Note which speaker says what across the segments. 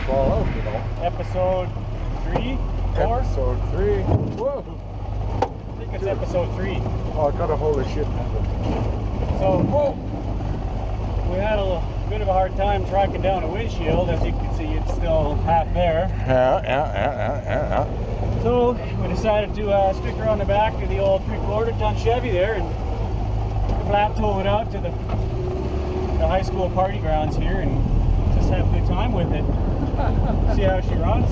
Speaker 1: fall out, you know.
Speaker 2: Episode 3, 4?
Speaker 1: Episode 3. Whoa.
Speaker 2: I think it's episode 3.
Speaker 1: Oh, I got a hold of shit handle.
Speaker 2: So, we had a bit of a hard time tracking down a windshield. As you can see, it's still half there.
Speaker 1: Yeah.
Speaker 2: So, we decided to stick her on the back of the old 3/4 ton Chevy there and flat tow it out to the high school party grounds here and just have a good time with it. See how she runs.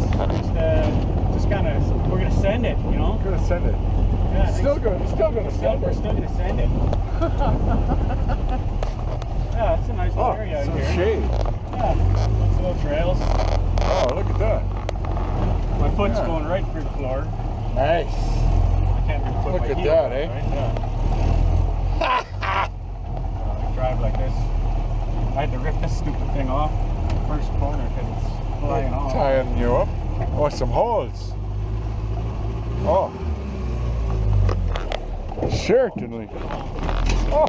Speaker 2: Just kind of, we're gonna send it, you know.
Speaker 1: Gonna send it.
Speaker 2: Yeah,
Speaker 1: Still gonna send
Speaker 2: we're
Speaker 1: it.
Speaker 2: still gonna send it. Yeah, it's a nice little area out
Speaker 1: some
Speaker 2: here.
Speaker 1: shade.
Speaker 2: Yeah, nice little trails.
Speaker 1: Oh, look at that.
Speaker 2: My foot's going right through the floor.
Speaker 1: Nice.
Speaker 2: I can't really put
Speaker 1: Look
Speaker 2: my
Speaker 1: at
Speaker 2: heel
Speaker 1: that,
Speaker 2: on,
Speaker 1: eh?
Speaker 2: Right? Yeah. I drive like this. I had to rip this stupid thing off first corner because it's flying off.
Speaker 1: Tying you up. Oh, some holes. Oh. Certainly. Oh.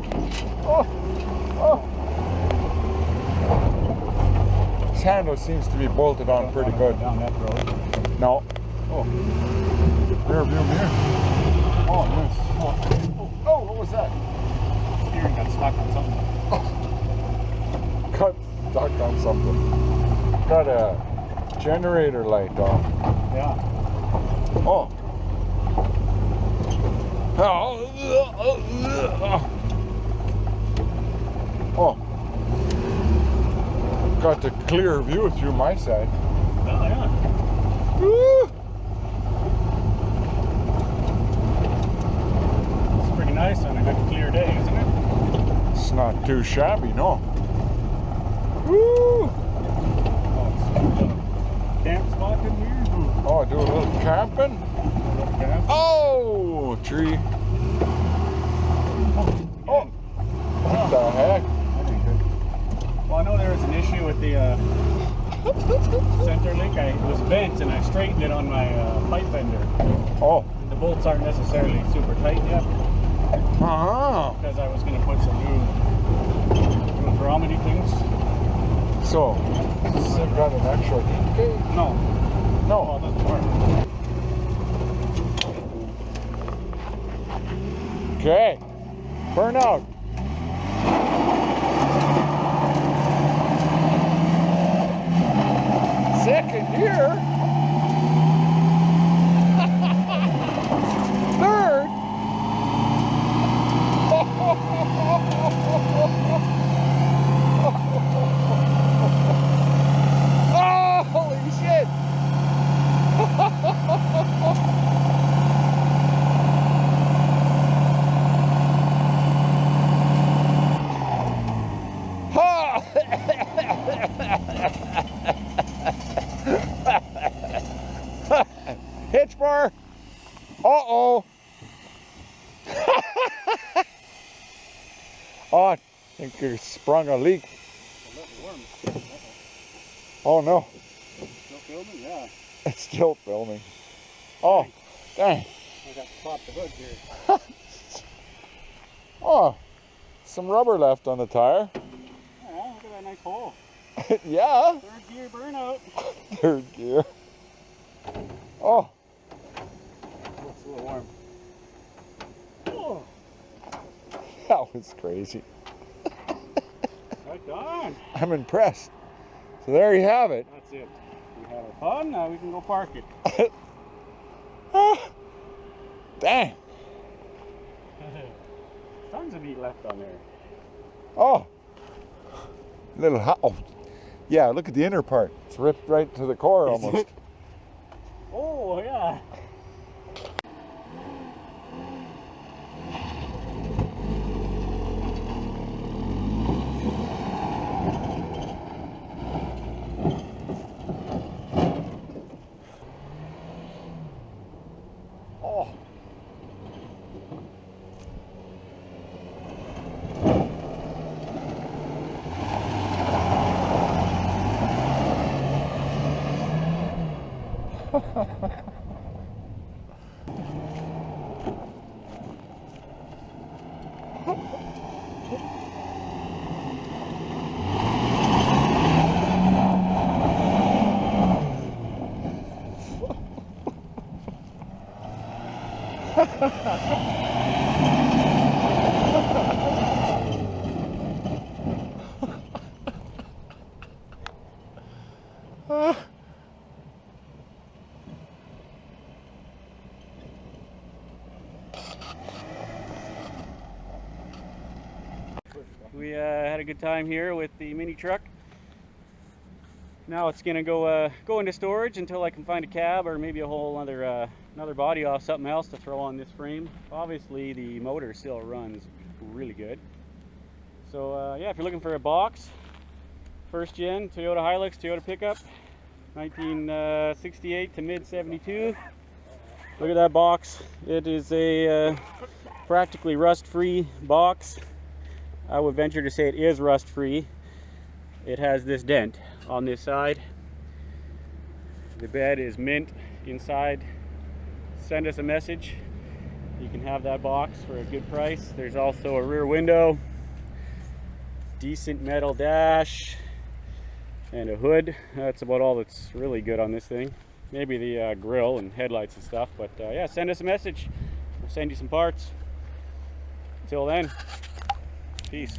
Speaker 1: This handle seems to be bolted on pretty good.
Speaker 2: Down that road.
Speaker 1: No. Oh. Rear view mirror. Oh, yes. Oh, what was that?
Speaker 2: Steering got stuck on something.
Speaker 1: Got stuck on something. Got a generator light on.
Speaker 2: Yeah.
Speaker 1: Oh. Oh. Got the clear view through my side.
Speaker 2: Oh, yeah.
Speaker 1: Woo!
Speaker 2: It's pretty nice on a good clear day, isn't it?
Speaker 1: It's not too shabby, no. Woo!
Speaker 2: Oh, it's a camp spot in here.
Speaker 1: Oh, do a little camping.
Speaker 2: Camp.
Speaker 1: Oh, tree. Oh, what the heck?
Speaker 2: Well, I know there was an issue with the center link. It was bent and I straightened it on my pipe bender.
Speaker 1: Oh.
Speaker 2: The bolts aren't necessarily super tight yet because I was going to put some new dramedy things.
Speaker 1: So, this has got an actual heat gauge?
Speaker 2: No.
Speaker 1: No.
Speaker 2: Well, it doesn't work.
Speaker 1: Okay. Burn out. Second gear. Third. Oh, holy shit. Hitch bar. Uh-oh. Oh, I think you sprung a leak. Oh no.
Speaker 2: Still filming? Yeah.
Speaker 1: It's still filming. Oh, dang.
Speaker 2: I got to pop the hood here.
Speaker 1: Oh, some rubber left on the tire.
Speaker 2: Yeah, look at that nice hole.
Speaker 1: Yeah.
Speaker 2: Third gear burnout.
Speaker 1: Third gear. Oh.
Speaker 2: It's a little warm. Oh,
Speaker 1: That was crazy.
Speaker 2: right on.
Speaker 1: I'm impressed. So there you have it.
Speaker 2: That's it. We had our fun. Now we can go park it.
Speaker 1: Dang.
Speaker 2: Tons of meat left on there.
Speaker 1: Oh. Little oh. Yeah, look at the inner part. It's ripped right to the core almost.
Speaker 2: Oh, yeah.
Speaker 1: Oh.
Speaker 2: had a good time here with the mini truck. Now it's gonna go into storage until I can find a cab or maybe a whole other another body off something else to throw on this frame. Obviously the motor still runs really good. So yeah, if you're looking for a box, first gen Toyota Hilux, Toyota pickup, 1968 to mid 72. Look at that box. It is a practically rust-free box. I would venture to say it is rust-free. It has this dent on this side. The bed is mint inside. Send us a message. You can have that box for a good price. There's also a rear window, decent metal dash, and a hood. That's about all that's really good on this thing. Maybe the grill and headlights and stuff, but yeah, send us a message. We'll send you some parts. Until then, peace.